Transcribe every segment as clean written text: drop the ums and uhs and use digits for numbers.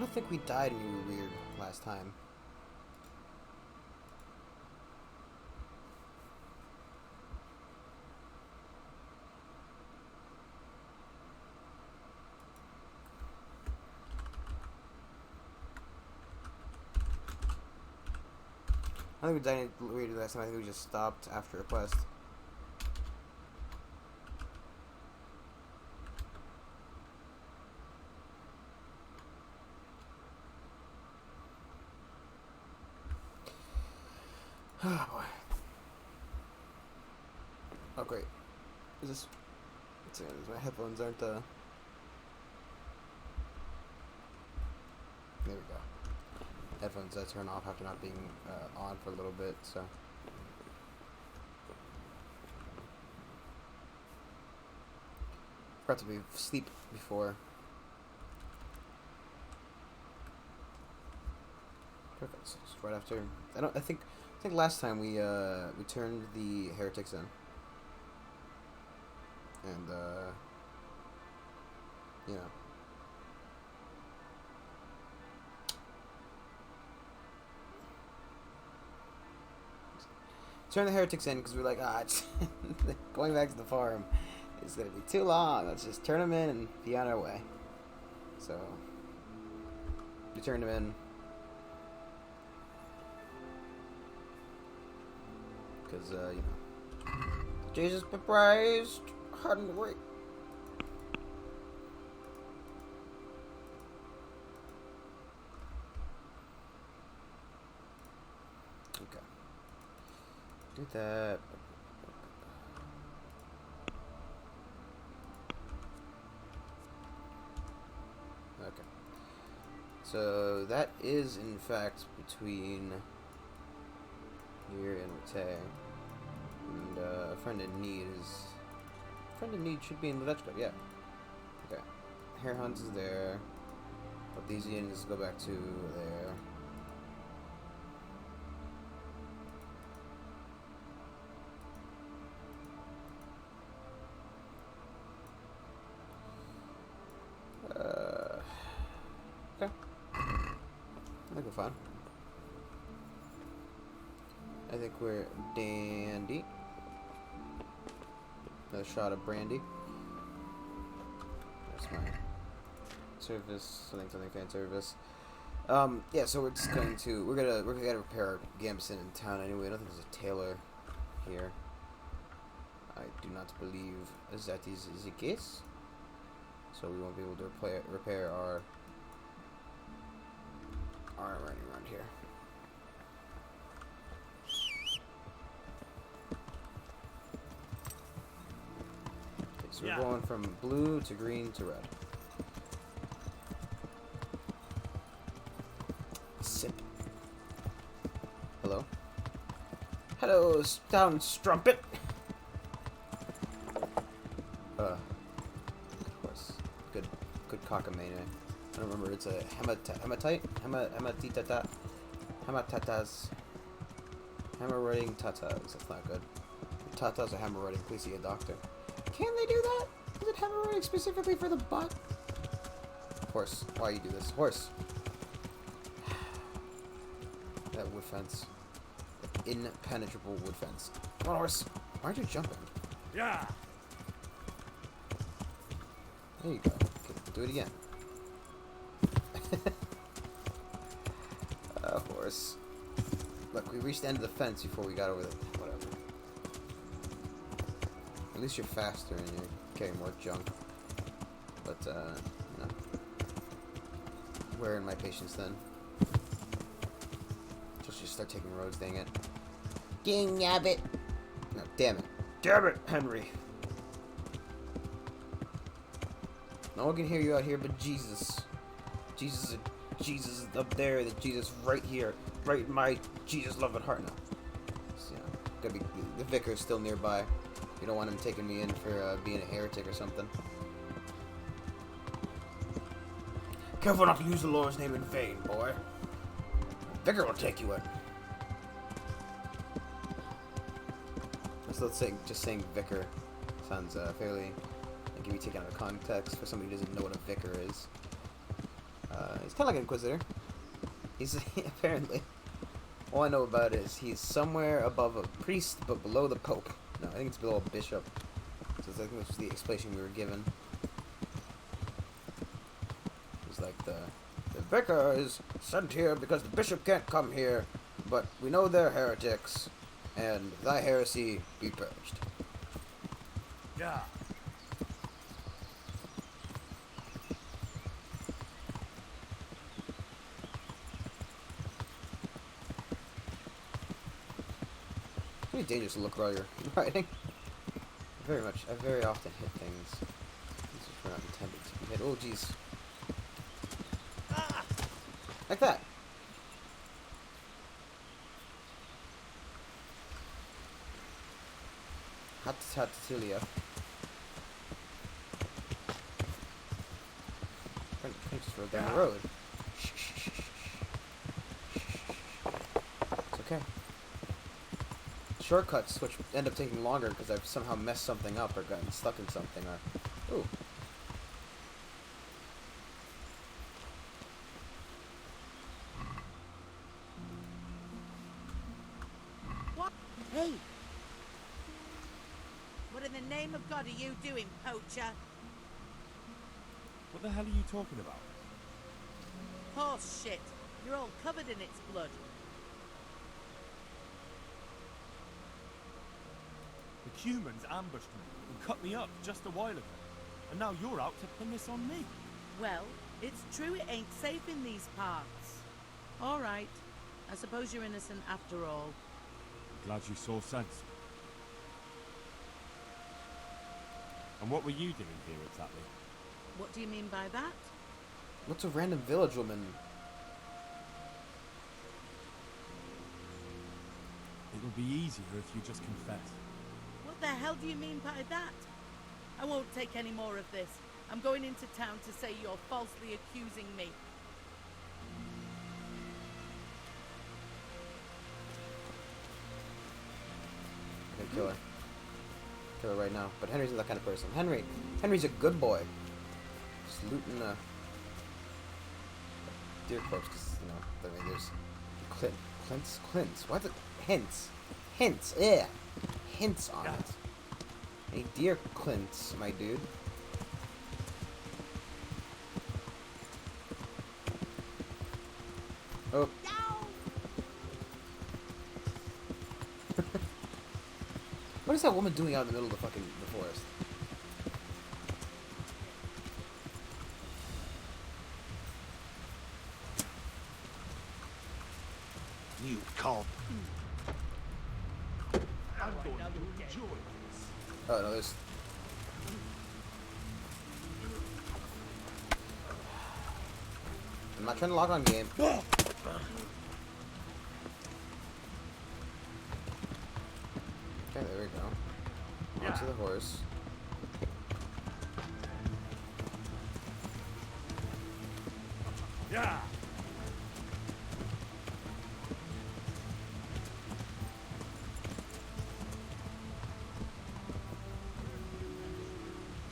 don't think we died any weird last time. I don't think we died any weird last time. I think we just stopped after a quest. Oh boy. Oh great. Is this? My headphones aren't. There we go. Headphones turn off after not being on for a little bit, so. Forgot to be sleep before. Perfect. So just right after. I think last time we turned the heretics in. And you know. Turn the heretics in because we're like, going back to the farm is gonna be too long. Let's just turn them in and be on our way. So we turned them in because you know, Jesus be praised. Hungry. Okay. Do that. Okay. So that is in fact between here and Rete. And a friend in need is. Friend in need should be in Levechka, yeah. Okay. Hare Hunt is there. Baldesians go back to there. Okay. I think we're fine. I think we're dandy. Another shot of brandy. That's my service. Something fan service. Yeah. So we're just going to we're gonna repair our Gambeson in town anyway. I don't think there's a tailor here. I do not believe that is the case. So we won't be able to repair our armor around here. So we're going from blue to green to red. Sip. Hello? Hello, down strumpet! Of course. Good cockamamie. I don't remember, it's a hematite? Hematitata? Hematatas. Hemorrhoiding tatas. That's not good. Tatas are hemorrhoiding. Please see a doctor. Can they do that? Is it hemorrhoiding specifically for the butt? Horse, why you do this? Horse. That wood fence. That impenetrable wood fence. Come on, horse. Why aren't you jumping? Yeah. There you go. Okay, do it again. Horse. Look, we reached the end of the fence before we got over the... Whatever. At least you're faster and you're carrying more junk. But, you know. Where in my patience then? Just start taking roads, dang it. Dang nabbit! No, damn it. Damn it, Henry! No one can hear you out here but Jesus. Jesus is up there, that Jesus right here. Right in my Jesus loving heart now. So, you know, gotta be, the vicar's still nearby. You don't want him taking me in for being a heretic or something. Careful not to use the Lord's name in vain, boy. The vicar will take you in. So let's say just saying vicar sounds fairly like can be taken out of context for somebody who doesn't know what a vicar is. He's kind of like an inquisitor. He's apparently. All I know about it is he's somewhere above a priest, but below the pope. No, I think it's below a bishop. So I think that's the explanation we were given. He's like the vicar is sent here because the bishop can't come here, but we know they're heretics, and thy heresy be purged. Yeah. It's pretty dangerous to look while you're riding. I very often hit things. These are not intended to be hit. Oh, jeez. Ah! Like that. Hatatilia. Just rode down the road. It's okay. Shortcuts, which end up taking longer because I've somehow messed something up or gotten stuck in something, are... Ooh. What? Hey! What in the name of God are you doing, poacher? What the hell are you talking about? Horse shit. You're all covered in its blood. The humans ambushed me and cut me up just a while ago. And now you're out to pin this on me. Well, it's true it ain't safe in these parts. All right. I suppose you're innocent after all. Glad you saw sense. And what were you doing here exactly? What do you mean by that? What's a random village woman? It would be easier if you just confess. What the hell do you mean by that? I won't take any more of this. I'm going into town to say you're falsely accusing me. I'm gonna kill her. Kill her right now. But Henry's not that kind of person. Henry's a good boy. Just looting a deer corpse, because, you know, I mean, there's Clint's. Why the hints? Yeah, hints on it. Hey, dear Clint's, my dude. Oh. What is that woman doing out in the middle of the fucking forest? You cop. I'm going to enjoy this. Oh no, there's. I'm not trying to log on game. Okay, there we go. Onto the horse. Yeah.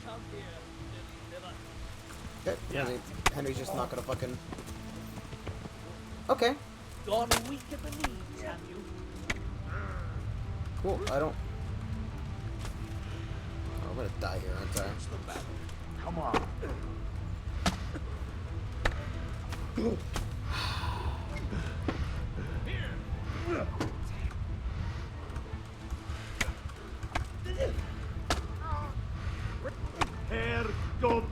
Come here, Okay, Yeah. Henry's just not gonna fucking. Okay, Gone weak at the knees, have you? cool. I don't. Oh, I'm gonna die here, aren't I? Come on. Herr God.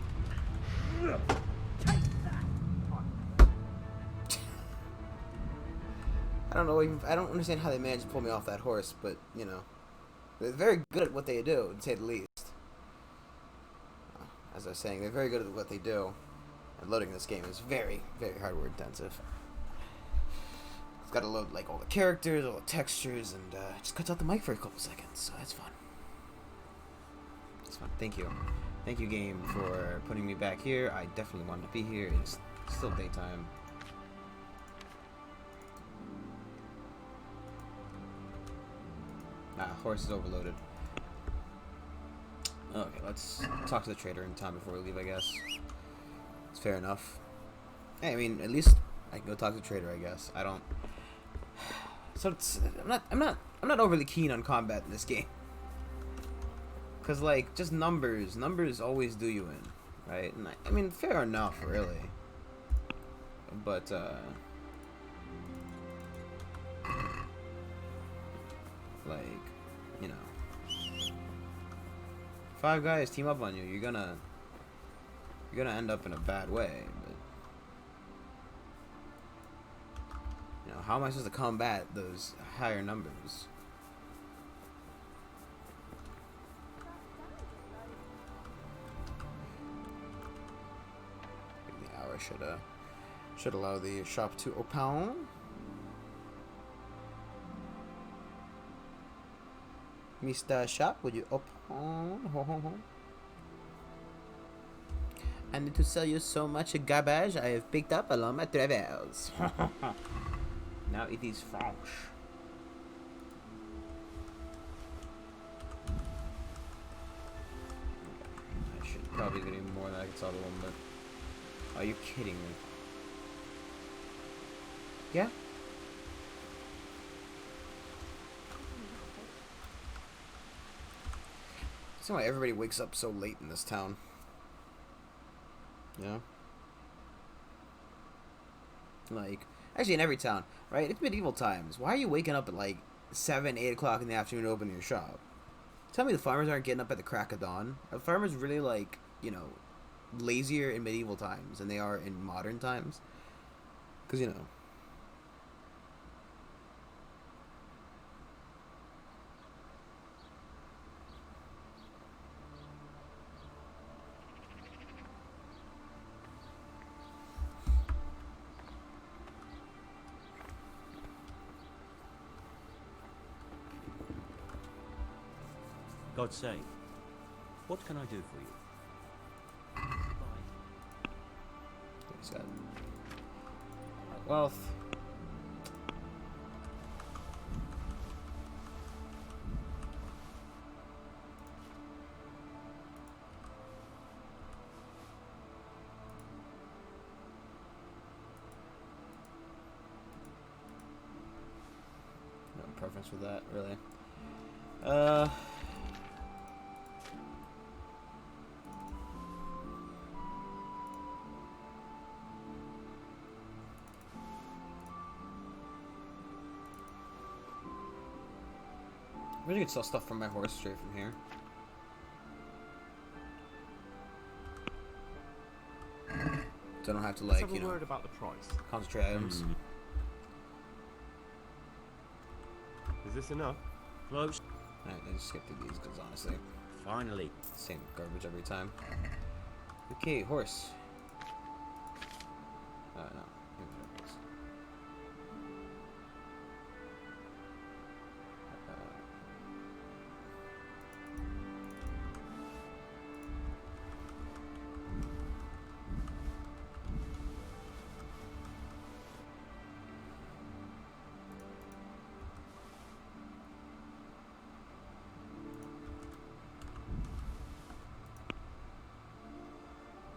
I don't know. I don't understand how they managed to pull me off that horse, but you know, they're very good at what they do, to say the least. As I was saying, they're very good at what they do. And loading this game is very, very hardware intensive. It's got to load like all the characters, all the textures, and it just cuts out the mic for a couple seconds, so that's fun. It's fun. Thank you, game, for putting me back here. I definitely wanted to be here. It's still daytime. Horse is overloaded. Okay, let's talk to the trader in town before we leave, I guess. It's fair enough. Hey, I mean, at least I can go talk to the trader, I guess. I don't. So it's, I'm not overly keen on combat in this game. Cause like just numbers always do you in, right? And I mean, fair enough, really. But like, you know, 5 guys team up on you, you're gonna end up in a bad way. But you know, how am I supposed to combat those higher numbers? The hour should allow the shop to open. Mr. Shop, would you open? I need to sell you so much garbage I have picked up along my travels. Now it is French. I should probably get even more than I can sell to one, but... Are you kidding me? Yeah? That's why everybody wakes up so late in this town. Yeah? Like, actually in every town, right? It's medieval times. Why are you waking up at like 7, 8 o'clock in the afternoon to open your shop? Tell me the farmers aren't getting up at the crack of dawn. Are farmers really like, you know, lazier in medieval times than they are in modern times? Because, you know. God's sake, what can I do for you? Bye. He's got wealth. No preference for that, really. I wish I could sell stuff from my horse straight from here. So I don't have to, like, you know, word about the price. concentrate items. Is this enough? Close. Alright, I just skip through these because honestly, Finally. same garbage every time. Okay, horse. No. Here it is.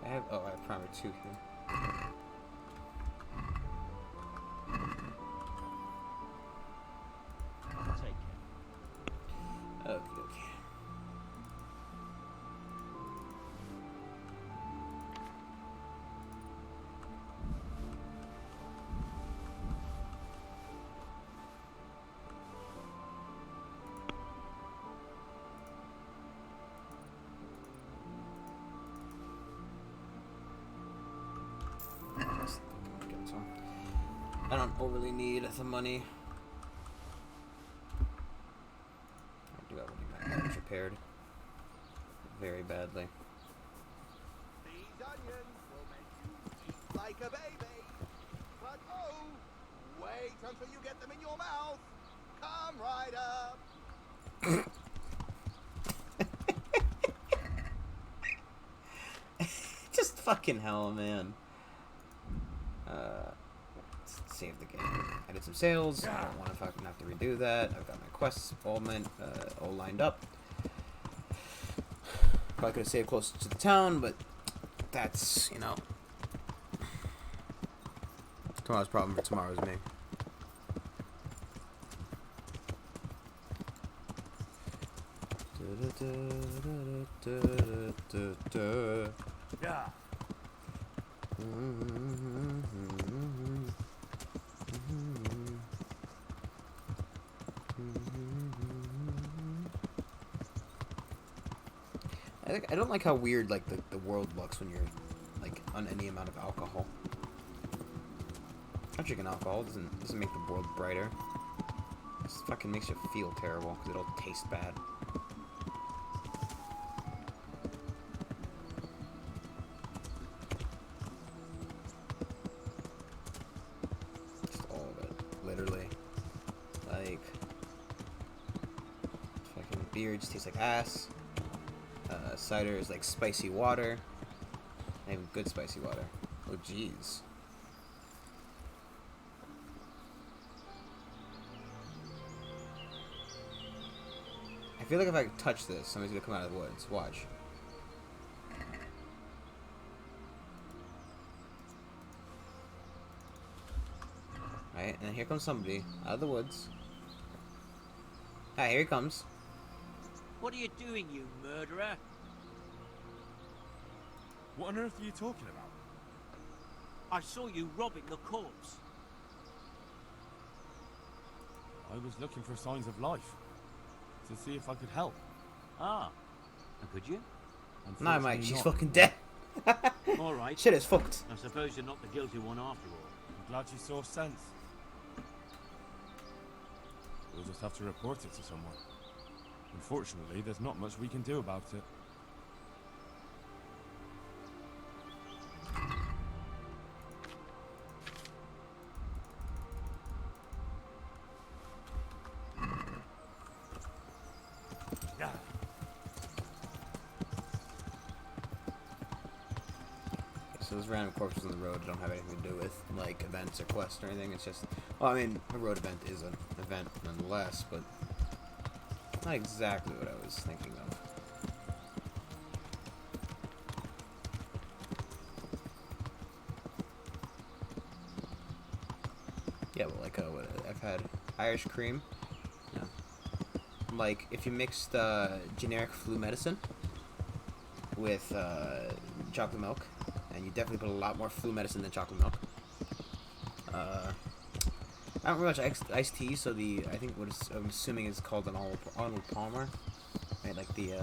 I have primer 2 here. Take care. Okay. I don't overly need the money. I do have one damage repaired very badly. These onions will make you eat like a baby. But oh, wait until you get them in your mouth. Come right up. Just fucking hell, man. Let's save the game. I did some sales. I don't want to fucking have to redo that. I've got my quests all lined up. Probably could have saved closer to the town, but that's, you know, Tomorrow's problem for tomorrow is me. Yeah. I don't like how weird like the world looks when you're like on any amount of alcohol. Not drinking alcohol doesn't make the world brighter. It fucking makes you feel terrible because it'll taste bad. Just all of it, literally. Like fucking beer just tastes like ass. Cider is like spicy water. Not even good spicy water. Oh jeez. I feel like if I touch this, somebody's gonna come out of the woods. Watch. Alright, and then here comes somebody out of the woods. Ah, here he comes. What are you doing, you murderer? What on earth are you talking about? I saw you robbing the corpse. I was looking for signs of life. To see if I could help. Ah, and could you? Nah, mate, Unfortunately she's not. fucking dead. All right. Shit is fucked. I suppose you're not the guilty one after all. I'm glad you saw sense. We'll just have to report it to someone. Unfortunately, there's not much we can do about it. Yeah. So those random corpses on the road don't have anything to do with like events or quests or anything. It's just, well, I mean, a road event is an event nonetheless, but not exactly what I was thinking of. Yeah, well, like what I've had Irish cream. Yeah. Like if you mixed generic flu medicine with chocolate milk, and you definitely put a lot more flu medicine than chocolate milk. I don't really much iced tea, so I think what I'm assuming is called an Arnold Palmer, right? Like the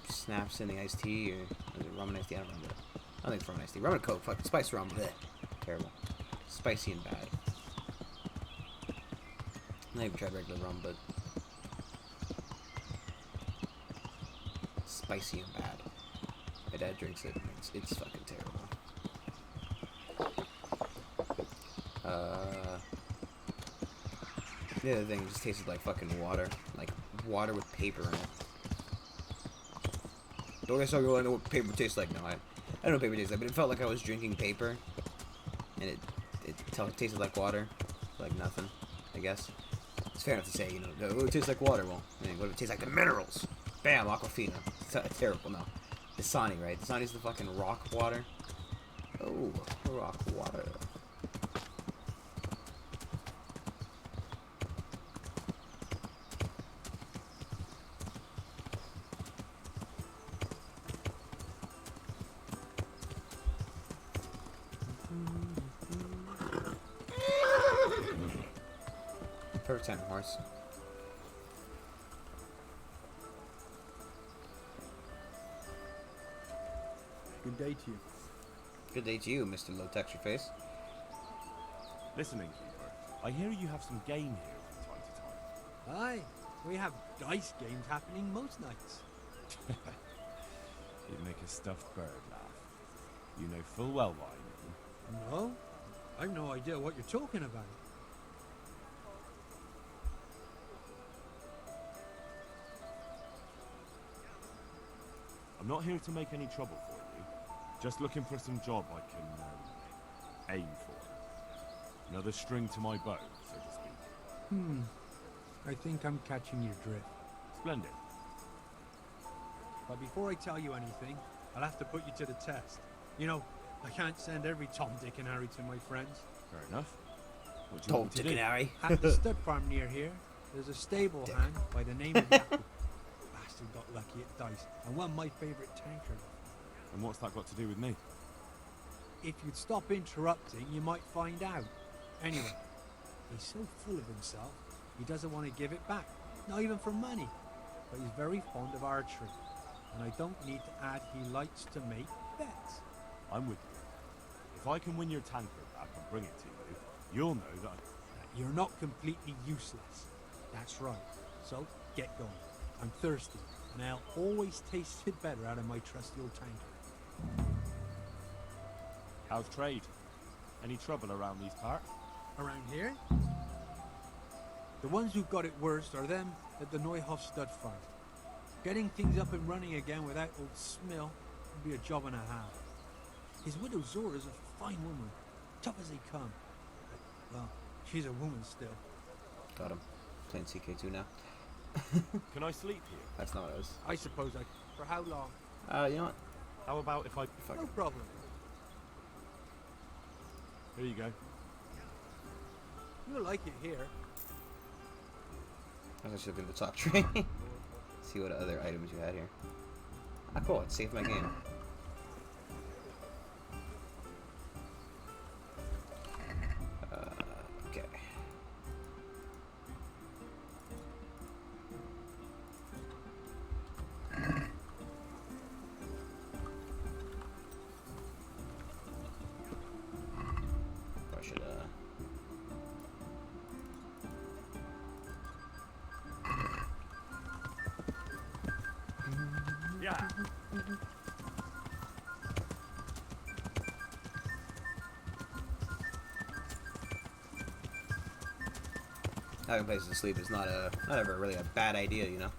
snaps in the iced tea, or is it rum and iced tea? I don't remember. I don't think it's rum and iced tea. Rum and Coke, fuck, spice rum, bleh. Terrible, spicy and bad. Not even tried regular rum, but spicy and bad. My dad drinks it. It's fucking terrible. The other thing just tasted like fucking water. Like water with paper in it. Don't guys know what paper tastes like? No, I don't know what paper tastes like, but it felt like I was drinking paper. And it tasted like water. Like nothing, I guess. It's fair enough to say, you know, it tastes like water. Well, I mean, what if it tastes like the minerals? Bam, Aquafina. It's terrible, no. Dasani, right? Dasani's the fucking rock water. Oh, rock water. Perfect time, horse. Good day to you. Good day to you, Mr. Low Texture Face. Listen, innkeeper, I hear you have some game here from time to time. Aye, we have dice games happening most nights. You'd make a stuffed bird laugh. You know full well what I mean. No, I've no idea what you're talking about. I'm not here to make any trouble for you. Just looking for some job I can aim for. Another string to my bow, so to speak. I think I'm catching your drift. Splendid. But before I tell you anything, I'll have to put you to the test. You know, I can't send every Tom, Dick, and Harry to my friends. Fair enough. What do you want Don't me to Dick and do? Harry. At the stud farm near here, there's a stable Dick. hand by the name of Jacob. Bastard got lucky at dice and won my favourite tanker. And what's that got to do with me? If you'd stop interrupting, you might find out. Anyway, he's so full of himself, he doesn't want to give it back, not even for money. But he's very fond of archery, and I don't need to add he likes to make bets. I'm with you. If I can win your tanker back and bring it to you, you'll know that You're not completely useless. That's right. So, get going. I'm thirsty, and I'll always tasted better out of my trusty old tanker. How's trade? Any trouble around these parts? Around here? The ones who've got it worst are them at the Neuhoff stud farm. Getting things up and running again without old Smill would be a job and a half. His widow Zora's a fine woman, tough as they come. But, well, she's a woman still. Got him. Playing CK2 now. Can I sleep here? That's not what it was. I suppose I... For how long? You know what? How about if I... Fuck No it. problem. Here you go. You'll like it here. I was actually looking at the top tree. See what other items you had here. Ah, cool. It saved my game. Okay. I should, Yeah. having places to sleep is not ever really a bad idea, you know.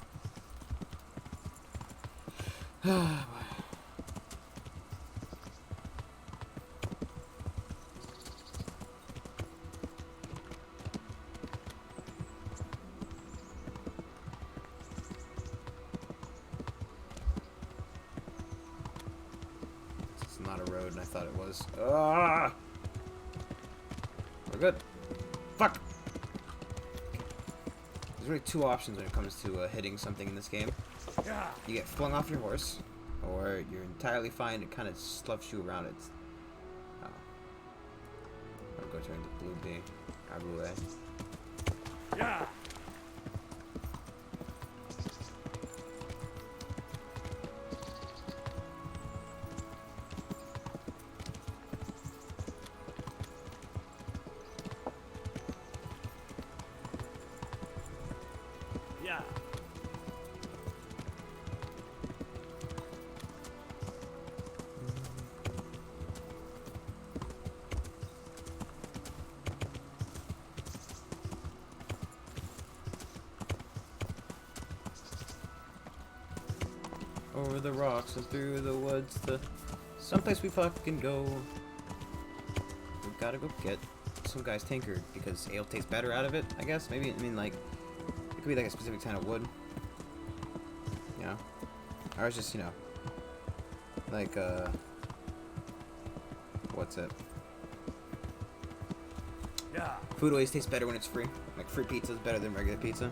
It's not a road, and I thought it was. Ah! We're good. Fuck! There's really two options when it comes to hitting something in this game. You get flung off your horse, or you're entirely fine, it kind of sloughs you around it. Oh. I'll go turn to blue B. Blue A. Yeah. Yeah. Over the rocks and through the woods to someplace we fucking go. We gotta go get some guy's tanker because ale tastes better out of it, I guess. Maybe, I mean, like, it could be like a specific kind of wood. You know? Or it's just, you know, like, what's it? Yeah. Food always tastes better when it's free. Like, free pizza is better than regular pizza.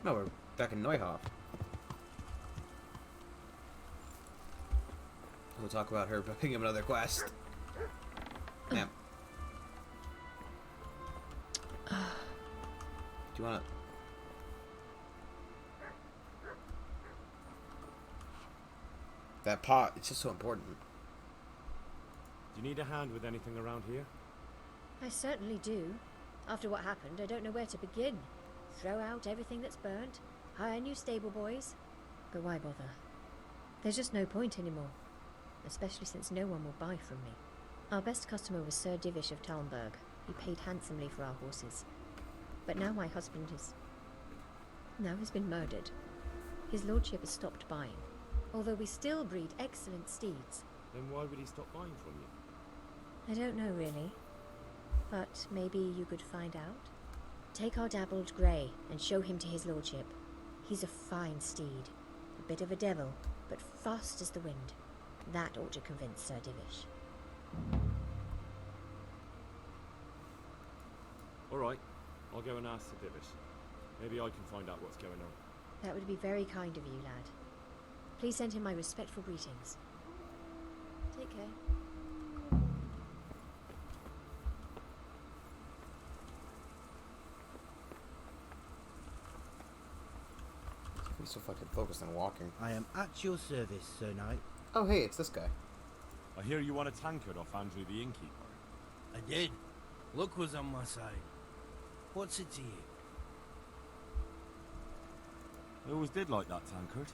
No, we're back in Neuhof. We'll talk about her picking up another quest. Ma'am. Do you want to... That pot, it's just so important. Do you need a hand with anything around here? I certainly do. After what happened, I don't know where to begin. Throw out everything that's burnt, hire new stable boys. But why bother? There's just no point anymore. Especially since no one will buy from me. Our best customer was Sir Divish of Talmberg. He paid handsomely for our horses. But now my husband is... now has been murdered. His lordship has stopped buying. Although we still breed excellent steeds. Then why would he stop buying from you? I don't know really. But maybe you could find out? Take our dabbled grey and show him to his lordship. He's a fine steed. A bit of a devil, but fast as the wind. That ought to convince Sir Divish. Alright, I'll go and ask Sir Divish. Maybe I can find out what's going on. That would be very kind of you, lad. Please send him my respectful greetings. Take care. He's so fucking focused on walking. I am at your service, Sir Knight. Oh, hey, it's this guy. I hear you want a tankard off Andrew the innkeeper. I did. Luck was on my side. What's it to you? I always did like that tankard.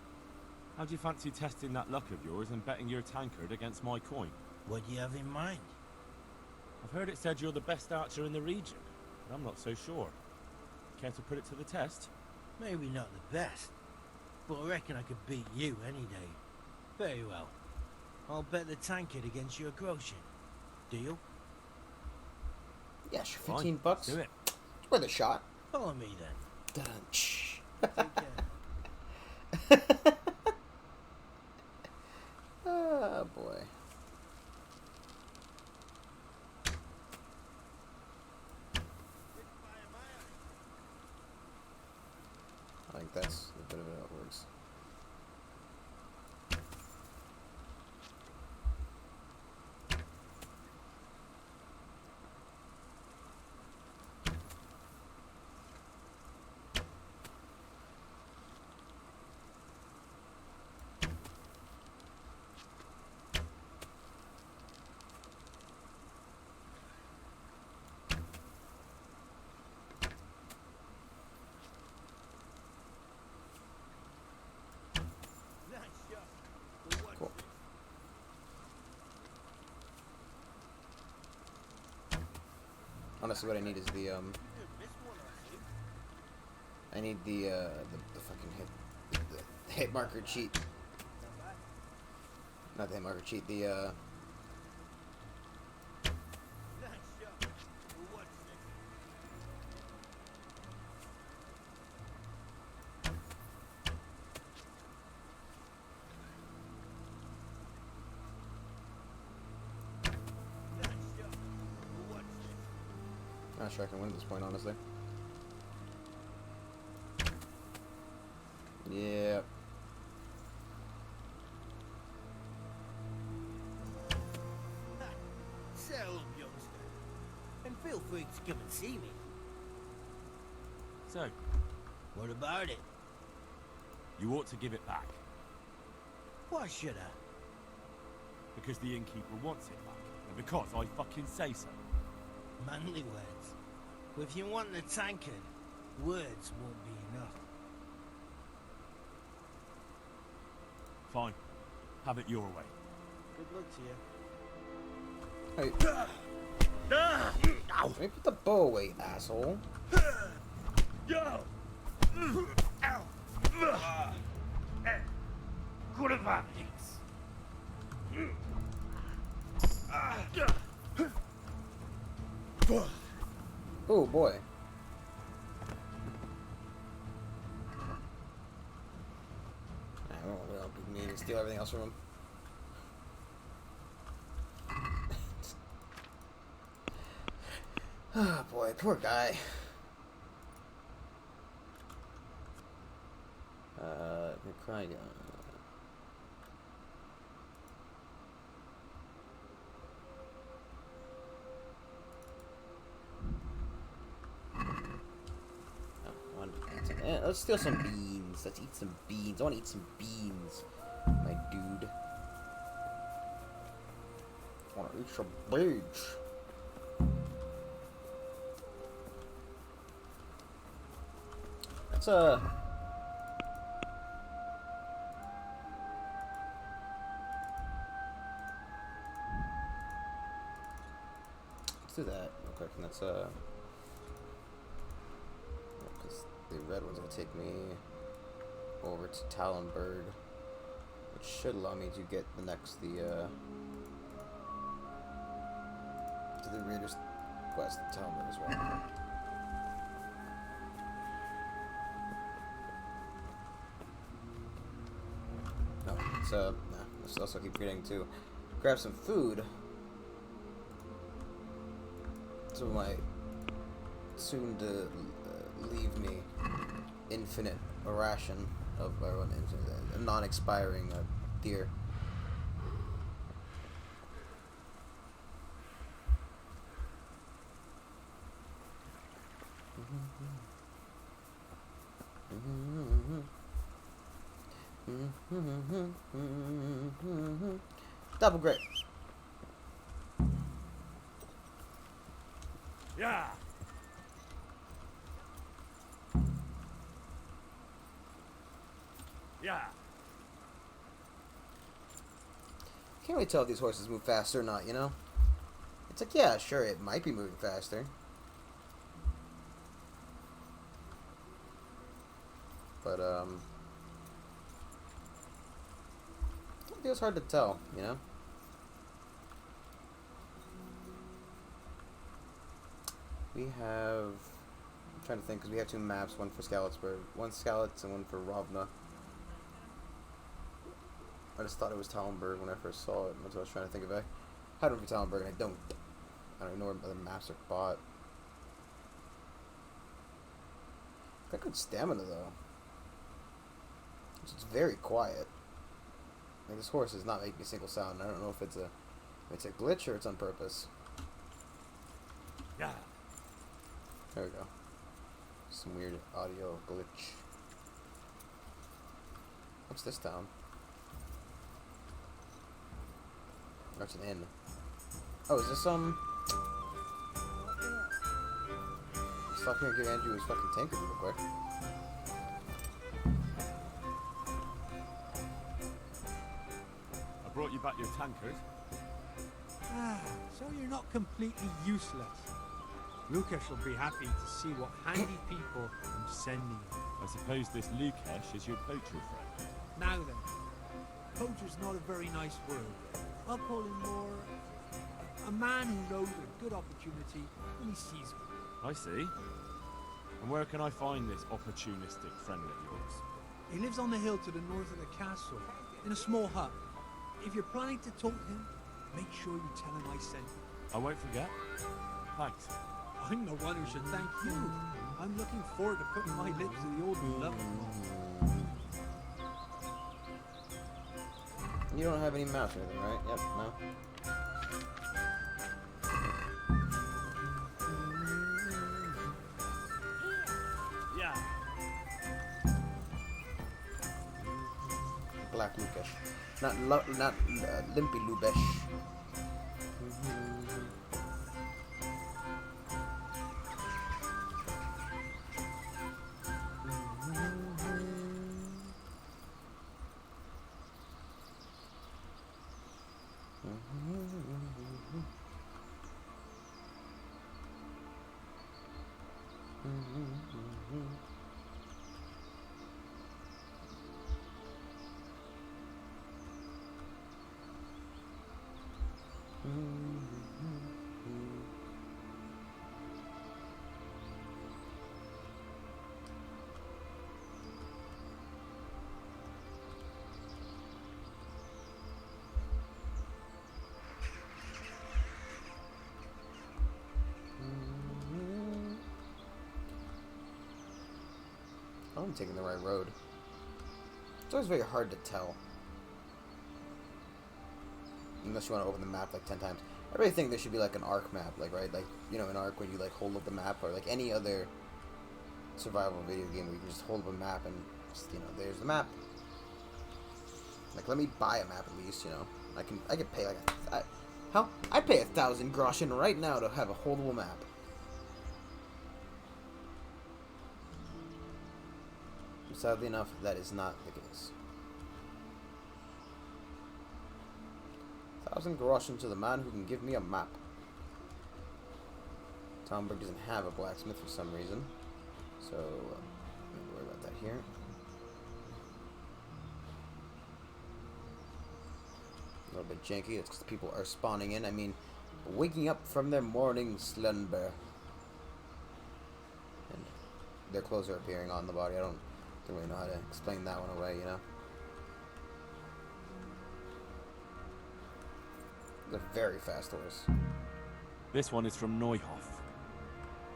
How do you fancy testing that luck of yours and betting your tankard against my coin? What do you have in mind? I've heard it said you're the best archer in the region, but I'm not so sure. Care to put it to the test? Maybe not the best, but I reckon I could beat you any day. Very well. I'll bet the tankard against your groschen. Deal? Yeah, sure, Fine, 15 bucks. do it. It's worth a shot. Follow me then. Dun-dun-ch. Take care. Oh, boy. I think that's a bit of how it works. Nice shot. But what's Cool. Honestly, what I need is the this one, I see. I need the fucking the hit marker cheat. Not the hit marker cheat, the Nice shot. But what's this? Nice shot. But what's this? not sure I can win at this point, honestly. Yeah. Settle up, youngster. And feel free to come and see me. So, What about it? you ought to give it back, Why should I? because the innkeeper wants it back, and because I fucking say so. Manly words. But if you want the tankard, words won't be enough. Fine. Have it your way. Good luck to you. Hey. Let me put the bow away, asshole. Oh boy. We don't need to steal everything else from him. Oh boy, poor guy. Crying. Let's steal some beans. Let's eat some beans. I want to eat some beans, my dude. I want to eat some beans. Let's do that real quick, and that's because the red one's gonna take me over to Talonburg, which should allow me to get to the Raiders quest at Talonburg as well. No, let's also keep forgetting to grab some food. So my soon to leave me infinite ration of a non-expiring deer. Double grape. Yeah. Yeah. Can't really tell if these horses move faster or not, you know? It's like, yeah, sure, it might be moving faster. But, it feels hard to tell, you know? We have... I'm trying to think, because we have two maps, one for Skalittsburg, one Skalitz and one for Ravna. I just thought it was Talonburg when I first saw it. That's what I was trying to think of. I had one for Talonburg, and I don't even know where other maps are bought. Got good stamina, though. It's very quiet. Like, this horse is not making a single sound. I don't know if it's a glitch or it's on purpose. Yeah. There we go. Some weird audio glitch. What's this town? That's an inn. Oh, is this Stop here and give Andrew his fucking tankard real quick. I brought you back your tankard. Ah, so you're not completely useless. Lukesh will be happy to see what handy people I'm sending you. I suppose this Lukesh is your poacher friend. Now then, poacher's not a very nice word. I'll call him more a man who knows a good opportunity when he sees one. I see. And where can I find this opportunistic friend of yours? He lives on the hill to the north of the castle, in a small hut. If you're planning to talk to him, make sure you tell him I sent you. I won't forget. Thanks. I'm the one who should thank you. I'm looking forward to putting my lips to the old love. You don't have any mouse or anything, right? Yep, no. Yeah. Black Lukesh. Not Limpy Lubesh. I'm taking the right road. It's always very hard to tell. Unless you want to open the map like 10 times. I really think there should be like an Ark map, like, right? Like, you know, an Ark when you like hold up the map, or like any other survival video game where you can just hold up a map and just, you know, there's the map. Like, let me buy a map at least, you know. I can pay like I'd pay 1,000 groschen right now to have a holdable map. Sadly enough, that is not the case. 1,000 groschen to the man who can give me a map. Talmberg doesn't have a blacksmith for some reason, so don't worry about that here. A little bit janky. It's because people are spawning in. I mean, waking up from their morning slumber, and their clothes are appearing on the body. I don't really know how to explain that one away, you know. It's a very fast horse. This one is from Neuhof.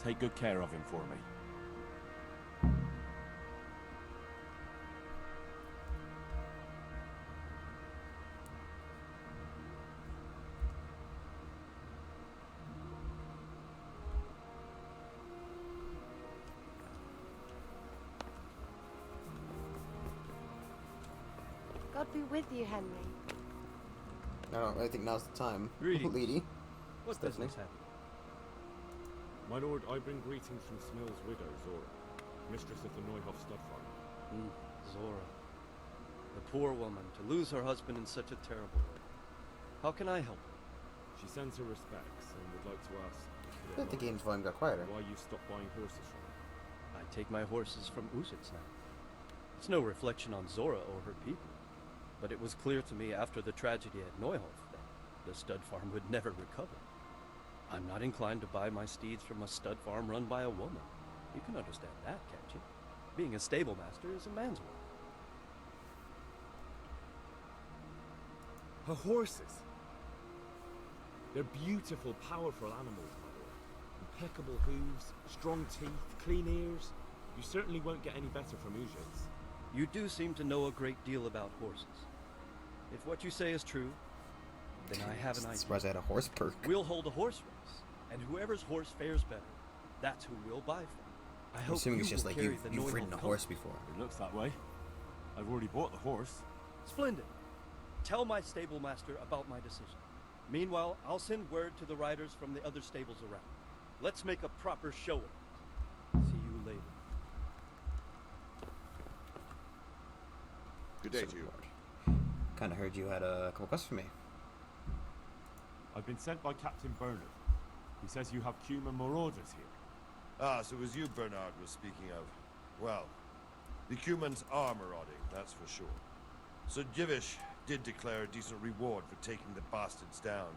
Take good care of him for me. God be with you, Henry. I don't really think now's the time. Greetings. Lady. What's business happen? My lord, I bring greetings from Smill's widow, Zora, mistress of the Neuhof stud farm. Zora. The poor woman, to lose her husband in such a terrible way. How can I help her? She sends her respects and would like to ask I think the game's volume got quieter. why you stopped buying horses from her. I take my horses from Uzits now. It's no reflection on Zora or her people, but it was clear to me after the tragedy at Neuhof that the stud farm would never recover. I'm not inclined to buy my steeds from a stud farm run by a woman. You can understand that, can't you? Being a stable master is a man's work. Her horses! They're beautiful, powerful animals, my lord. Impeccable hooves, strong teeth, clean ears. You certainly won't get any better from Uzits. You do seem to know a great deal about horses. If what you say is true, then I have an idea. Surprised I had a horse perk. We'll hold a horse race, and whoever's horse fares better, that's who we'll buy from. I I'm hope assuming you it's just will like carry the you've Neuhof ridden a color. horse before. It looks that way. I've already bought the horse. Splendid. Tell my stable master about my decision. Meanwhile, I'll send word to the riders from the other stables around. Let's make a proper show of it. See you later. Good day to you. Kind of heard you had a couple questions for me. I've been sent by Captain Bernard. He says you have Cuman marauders here. Ah, so it was you Bernard was speaking of. Well, the Cumans are marauding, that's for sure. Sir Divish did declare a decent reward for taking the bastards down.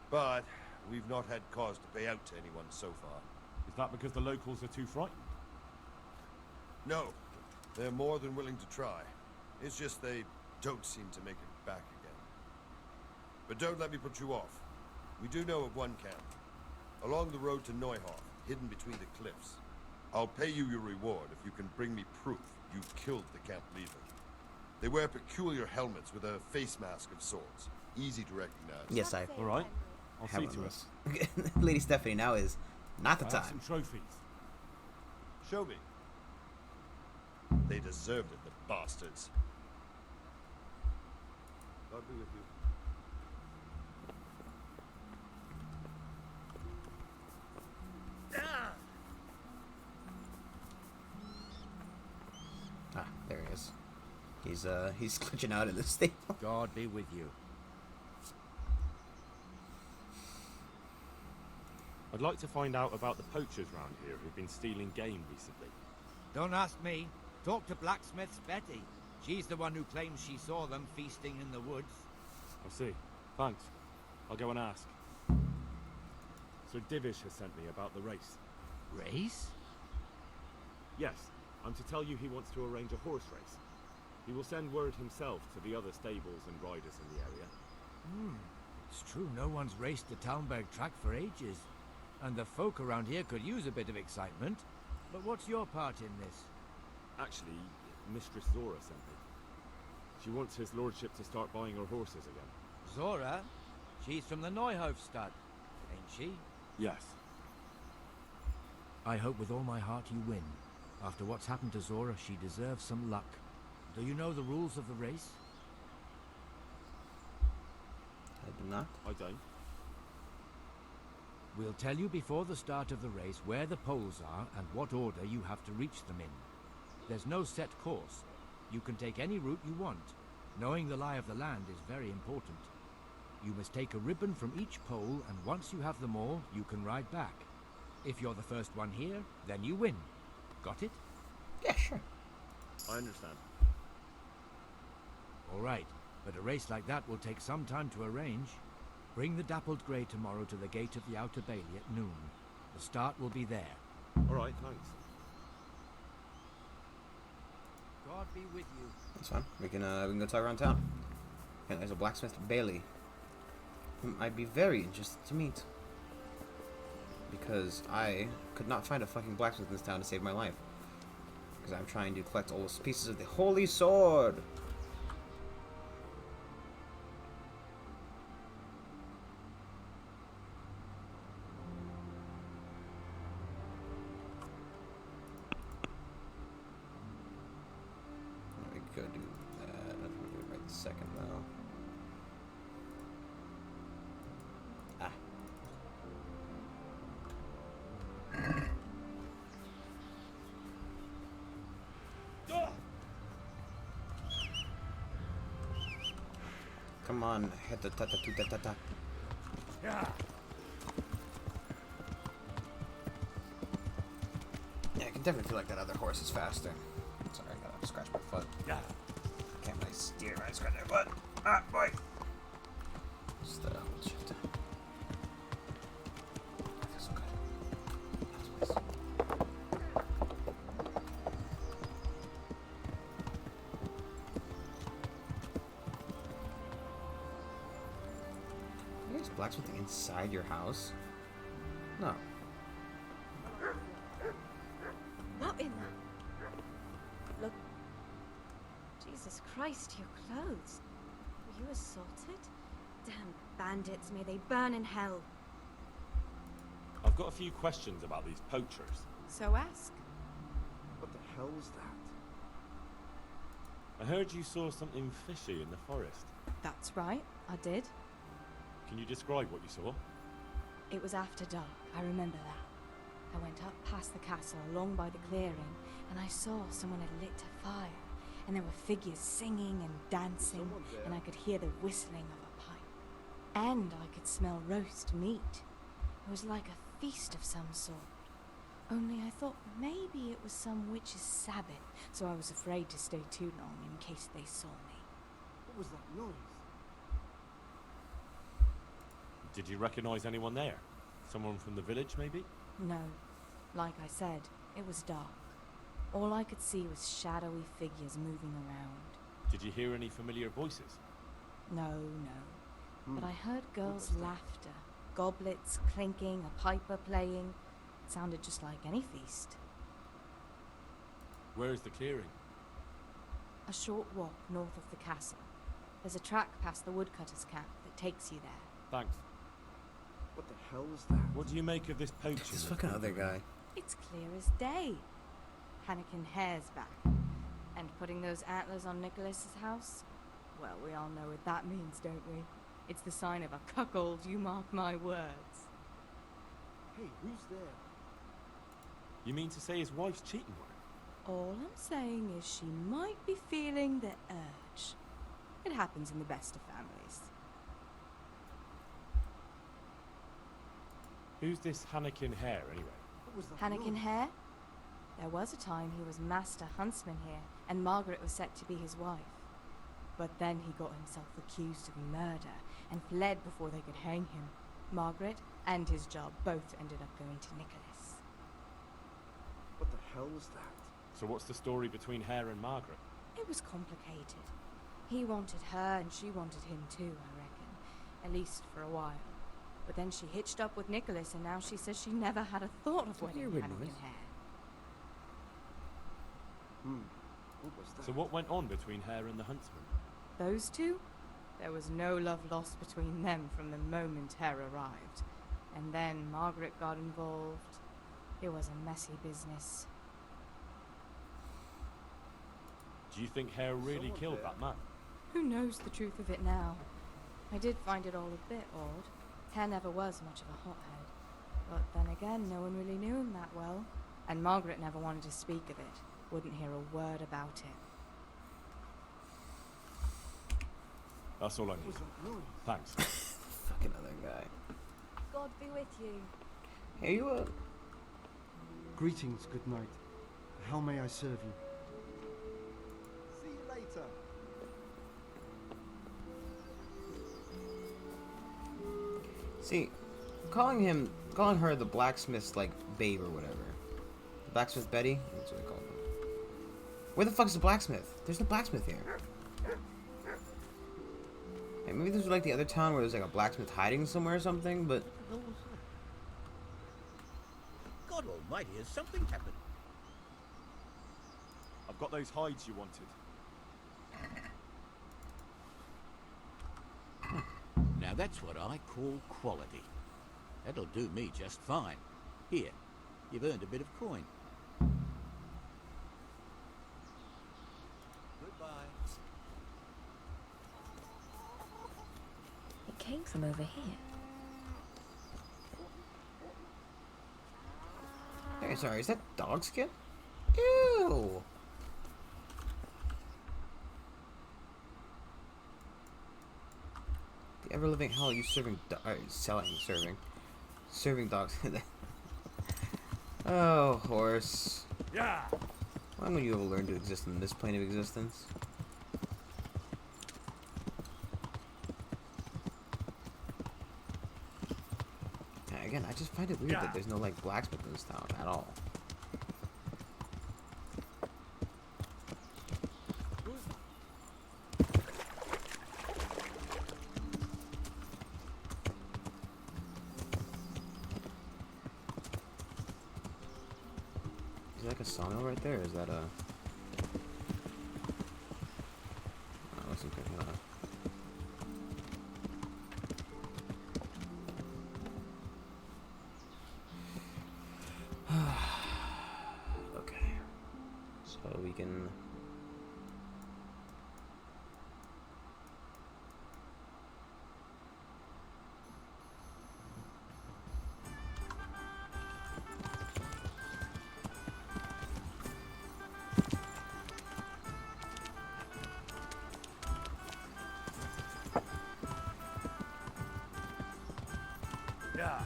But we've not had cause to pay out to anyone so far. Is that because the locals are too frightened? No, they're more than willing to try. It's just they don't seem to make it back again. But don't let me put you off. We do know of one camp. Along the road to Neuhof, hidden between the cliffs. I'll pay you your reward if you can bring me proof you've killed the camp leader. They wear peculiar helmets with a face mask of sorts. Easy to recognize. Yes, I. All right. I'll have see one to of it. those. Lady Stephanie, now is not the I have time. some trophies. Show me. They deserved it, the bastards. God be with you. Ah, there he is. He's glitching out in the stable. God be with you. I'd like to find out about the poachers round here who've been stealing game recently. Don't ask me. Talk to blacksmith's Betty. She's the one who claims she saw them feasting in the woods. I see. Thanks. I'll go and ask. Sir Divish has sent me about the race. Race? Yes, I'm to tell you he wants to arrange a horse race. He will send word himself to the other stables and riders in the area. It's true, no one's raced the Talmberg track for ages. And the folk around here could use a bit of excitement. But what's your part in this? Actually, Mistress Zora sent me. She wants his lordship to start buying her horses again. Zora? She's from the Neuhof stud, ain't she? Yes. I hope with all my heart you win. After what's happened to Zora, she deserves some luck. Do you know the rules of the race? I do not. I don't. We'll tell you before the start of the race where the poles are and what order you have to reach them in. There's no set course. You can take any route you want. Knowing the lie of the land is very important. You must take a ribbon from each pole, and once you have them all, you can ride back. If you're the first one here, then you win. Got it? Yeah, sure. I understand. All right, but a race like that will take some time to arrange. Bring the dappled grey tomorrow to the gate of the Outer Bailey at noon. The start will be there. All right, thanks. God be with you. That's fine. We can go talk around town. And there's a blacksmith Bailey, whom I'd be very interested to meet. Because I could not find a fucking blacksmith in this town to save my life. Because I'm trying to collect all those pieces of the Holy Sword. We could do that. I don't do it right this second though. Ah. Come on, hit the ta-ta-tu-ta-ta-ta. Yeah. Yeah, I can definitely feel like that other horse is faster. Sorry, I gotta scratch my foot. Yeah. Can't really steer when I scratch my foot. Ah, boy. Just hold shit. That feels so good. That's nice. There's blacksmithing inside your house? No. What in the... Look... Jesus Christ, your clothes. Were you assaulted? Damn bandits, may they burn in hell. I've got a few questions about these poachers. So ask. What the hell was that? I heard you saw something fishy in the forest. That's right, I did. Can you describe what you saw? It was after dark, I remember that. I went up past the castle along by the clearing, and I saw someone had lit a fire, and there were figures singing and dancing, and I could hear the whistling of a pipe. And I could smell roast meat. It was like a feast of some sort. Only I thought maybe it was some witch's sabbath, so I was afraid to stay too long in case they saw me. What was that noise? Did you recognize anyone there? Someone from the village, maybe? No. Like I said, it was dark. All I could see was shadowy figures moving around. Did you hear any familiar voices? No. But I heard girls' laughter, goblets clinking, a piper playing. It sounded just like any feast. Where is the clearing? A short walk north of the castle. There's a track past the woodcutter's camp that takes you there. Thanks. What the hell was that? What do you make of this poaching? This fucking other guy. It's clear as day. Hannikin Hare's back. And putting those antlers on Nicholas's house? Well, we all know what that means, don't we? It's the sign of a cuckold, you mark my words. Hey, who's there? You mean to say his wife's cheating on him? All I'm saying is she might be feeling the urge. It happens in the best of families. Who's this Hannikin Hare, anyway? What was that Hannikin noise? Hare? There was a time he was master huntsman here, and Margaret was set to be his wife. But then he got himself accused of murder, and fled before they could hang him. Margaret and his job both ended up going to Nicholas. What the hell was that? So what's the story between Hare and Margaret? It was complicated. He wanted her, and she wanted him too, I reckon. At least for a while. But then she hitched up with Nicholas, and now she says she never had a thought of wedding Hannikin Hare. What was that? So what went on between Hare and the huntsman? those two? There was no love lost between them from the moment Hare arrived. And then Margaret got involved. It was a messy business. Do you think Hare really killed that man? Who knows the truth of it now? I did find it all a bit odd. Hare never was much of a hothead. But then again, no one really knew him that well. And Margaret never wanted to speak of it. Wouldn't hear a word about it. That's all I need. Thanks. Fucking other guy. God be with you. Hey, you Greetings, good night. How may I serve you? See you later. See, calling her the blacksmith's like babe or whatever. The blacksmith Betty? That's what they call them. Where the fuck is the blacksmith? There's no blacksmith here. Hey, maybe this was like the other town where there's like a blacksmith hiding somewhere or something, but God almighty, has something happened? I've got those hides you wanted. Now that's what I call quality. That'll do me just fine. Here, you've earned a bit of coin. Goodbye. It came from over here. hey, sorry, is that dog skin? Ew. The ever-living hell are you serving serving dogs. Oh, horse. Yeah. When will you ever learn to exist in this plane of existence? Yeah, again, I just find it weird that there's no like blacksmith in this town at all. Is that like a sawmill right there? Or is that a... I wasn't picking that up. Okay. So we can... Yeah.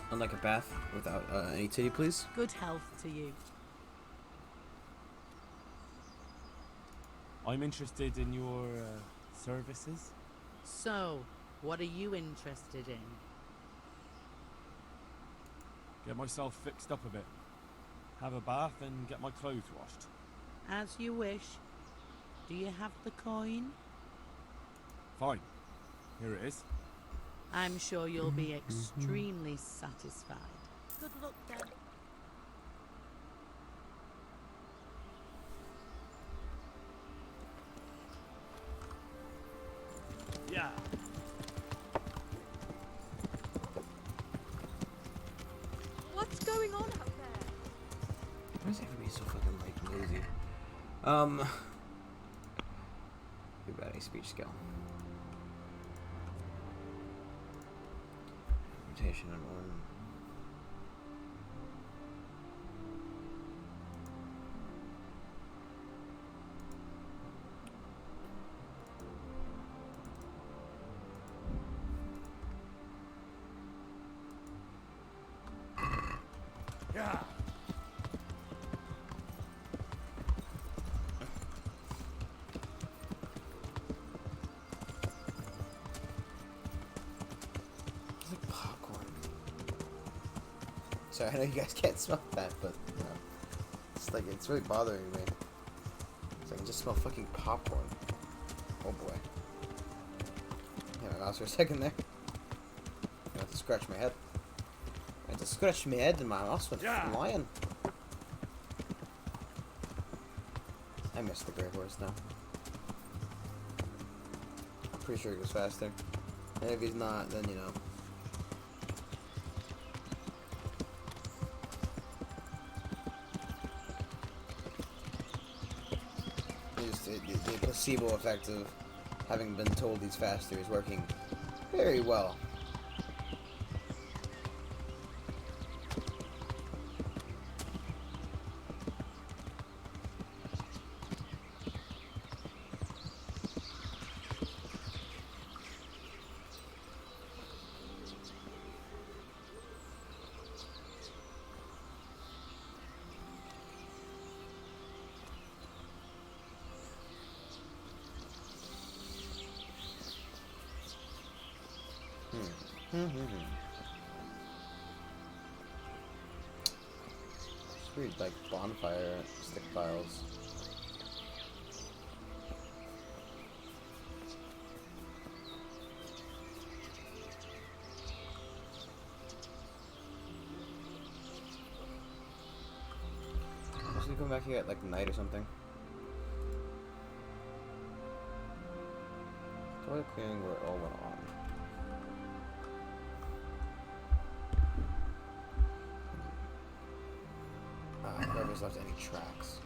I'd like a bath without any titty, please. Good health to you. I'm interested in your services. So, what are you interested in? Get myself fixed up a bit. Have a bath and get my clothes washed. As you wish. Do you have the coin? Fine. Here it is. I'm sure you'll be extremely satisfied. Good luck then. Yeah. What's going on out there? Why does everybody so fucking like lazy? Be about a speech skill. Rotation and one. Yeah. It's like popcorn. Sorry, I know you guys can't smell that, but you know, it's like it's really bothering me. It's like I just smell fucking popcorn. Oh boy. Yeah, my mouse for a second there. I have to scratch my head. I had to scratch my head and my mouse went flying. I miss the Grey Horse now. I'm pretty sure he goes faster. And if he's not, then you know. The placebo effect of having been told he's faster is working very well. Sweet, like bonfire stick files. Should we come back here at like night or something? Toilet clearing where it all went on. Whoever's left any tracks.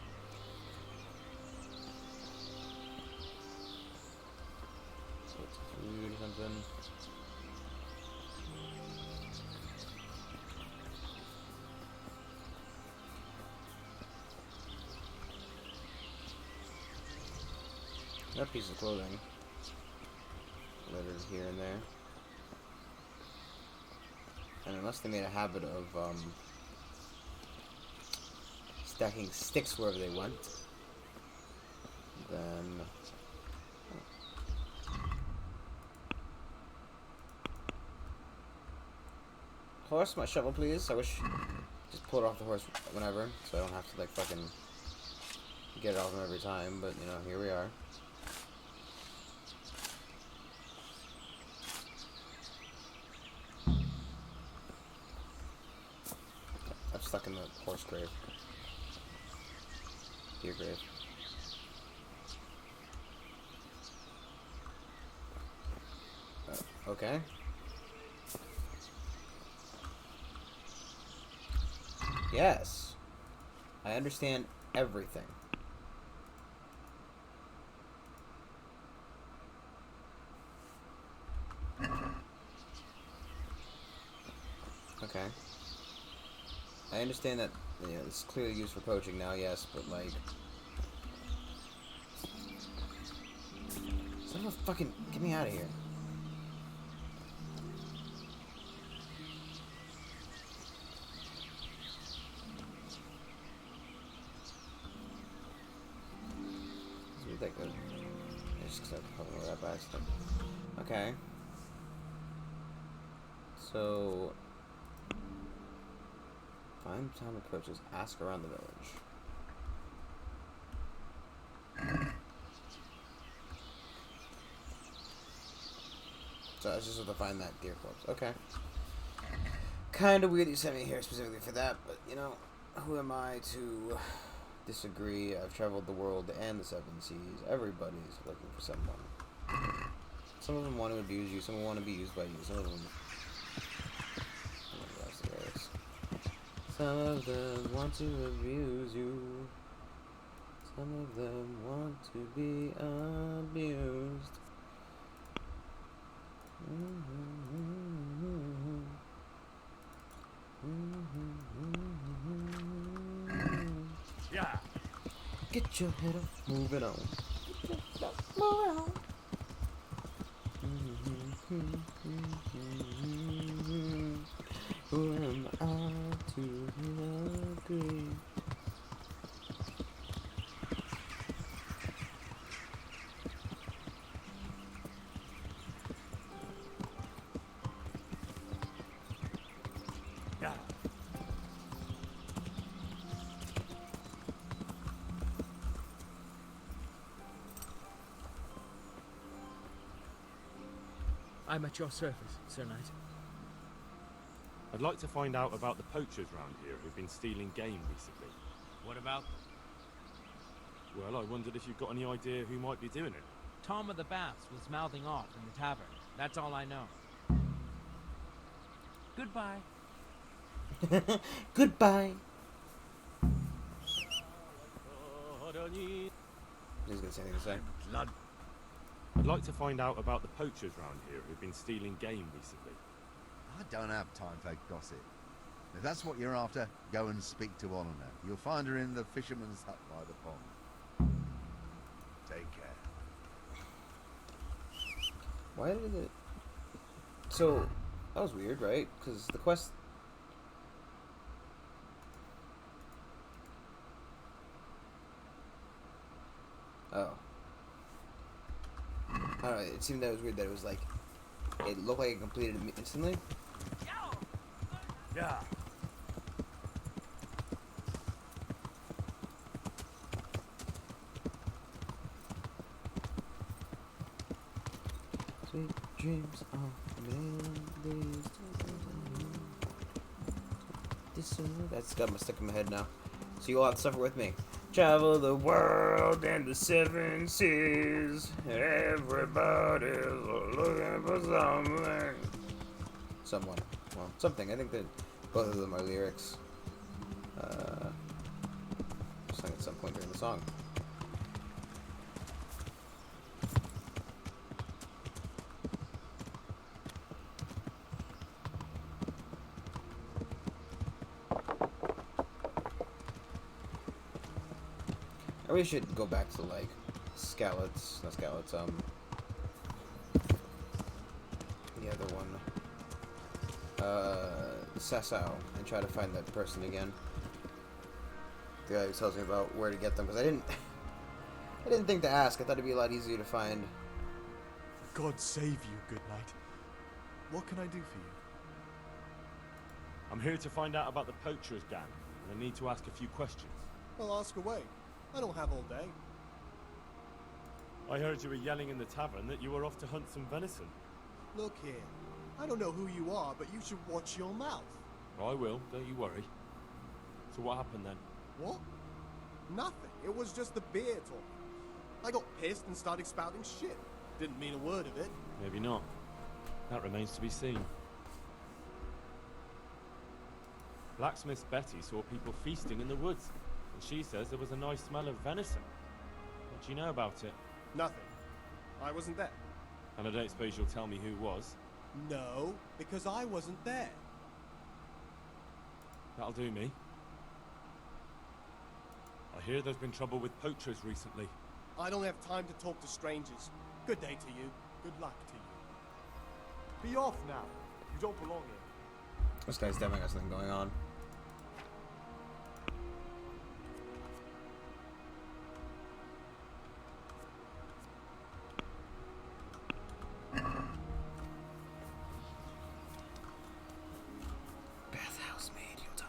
So it's food or something. That piece of clothing. Littered here and there. And unless they made a habit of, stacking sticks wherever they went, then horse, my shovel, please. I wish just pull it off the horse whenever, so I don't have to like fucking get it off him every time. But you know, here we are. I'm stuck in the horse grave. Deer grave. Okay. Yes. I understand everything. Okay. I understand that, you know, it's clearly used for poaching now, yes, but like... Son of a fucking... Get me out of here. Isn't that good? I just got probably right by accident. Okay. So... Find time approaches, ask around the village. So I was just supposed to find that deer corpse. Okay. Kinda weird that you sent me here specifically for that, but you know, who am I to disagree? I've traveled the world and the seven seas. Everybody's looking for someone. Some of them want to abuse you, some of them want to be used by you, some of them... Some of them want to abuse you. Some of them want to be abused. Yeah. Get your head up, move it on. Get your head up, move it on. Who am I to agree? Yeah. I'm at your service, Sir Knight. I'd like to find out about the poachers round here who've been stealing game recently. What about Well, I wondered if you've got any idea who might be doing it. Tom of the Baths was mouthing off in the tavern. That's all I know. Goodbye. Goodbye. He's gonna say anything to say. Blood. I'd like to find out about the poachers round here who've been stealing game recently. I don't have time for gossip. If that's what you're after, go and speak to Eleanor. You'll find her in the fisherman's hut by the pond. Take care. Why did it... So, that was weird, right? Because the quest... Oh. I don't know, it seemed that it was weird that it was like... It looked like it completed instantly. Yeah. Sweet dreams of memories. That's got my stuck in my head now. So you all have to suffer with me. Travel the world and the seven seas. Everybody's looking for something. Someone. Well, something. I think that both of them are lyrics. Sung at some point during the song. I really should go back to like Skalitz, not Skalitz, the other one, Sasau, and try to find that person again. The guy who tells me about where to get them, because I didn't think to ask. I thought it'd be a lot easier to find. God save you, good knight. What can I do for you? I'm here to find out about the poachers gang, and I need to ask a few questions. Well, ask away. I don't have all day. I heard you were yelling in the tavern that you were off to hunt some venison. Look here. I don't know who you are, but you should watch your mouth. I will, don't you worry. So what happened then? What? Nothing. It was just the beer talking. I got pissed and started spouting shit. Didn't mean a word of it. Maybe not. That remains to be seen. Blacksmith Betty saw people feasting in the woods, and she says there was a nice smell of venison. What do you know about it? Nothing. I wasn't there. And I don't suppose you'll tell me who was? No, because I wasn't there. That'll do me. I hear there's been trouble with poachers recently. I don't have time to talk to strangers. Good day to you. Good luck to you. Be off now. You don't belong here. This guy's definitely got something going on.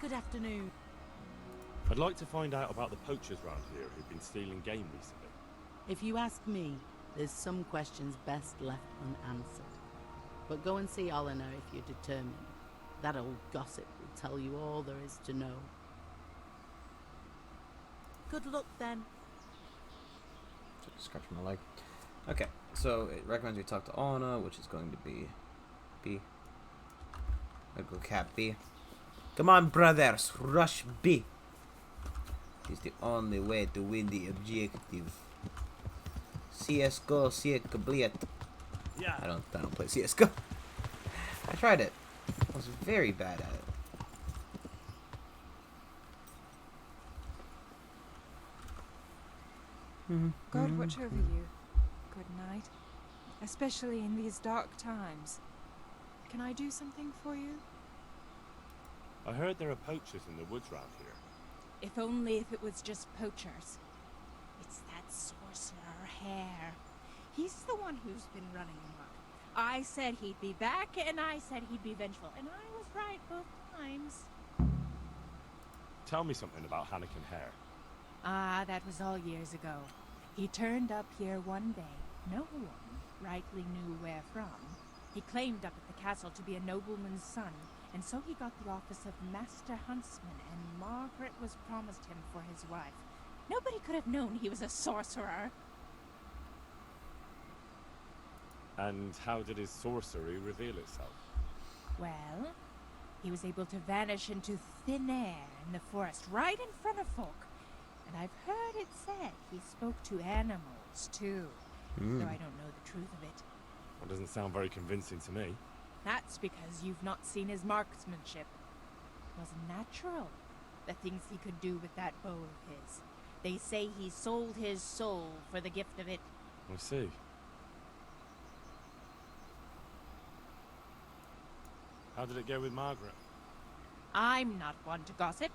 Good afternoon. I'd like to find out about the poachers round here who've been stealing game recently. If you ask me, there's some questions best left unanswered. But go and see Eleanor if you're determined. That old gossip will tell you all there is to know. Good luck then. Scratch my leg. Okay, so it recommends we talk to Anna, which is going to be B. I'll go cap B. Come on, brothers, rush B. It's the only way to win the objective. CS:GO, complete. Yeah. I don't play CS:GO. I tried it. I was very bad at it. God watch over you. Good night. Especially in these dark times. Can I do something for you? I heard there are poachers in the woods round here. If only if it was just poachers. It's that sorcerer Hare. He's the one who's been running amok. I said he'd be back, and I said he'd be vengeful, and I was right both times. Tell me something about Hannikin Hare. Ah, that was all years ago. He turned up here one day. No one rightly knew where from. He claimed up at the castle to be a nobleman's son, and so he got the office of Master Huntsman, and Margaret was promised him for his wife. Nobody could have known he was a sorcerer. And how did his sorcery reveal itself? Well, he was able to vanish into thin air in the forest right in front of folk. And I've heard it said he spoke to animals, too. Though I don't know the truth of it. Well, doesn't sound very convincing to me. That's because you've not seen his marksmanship. It was natural, the things he could do with that bow of his. They say he sold his soul for the gift of it. I see. How did it go with Margaret? I'm not one to gossip,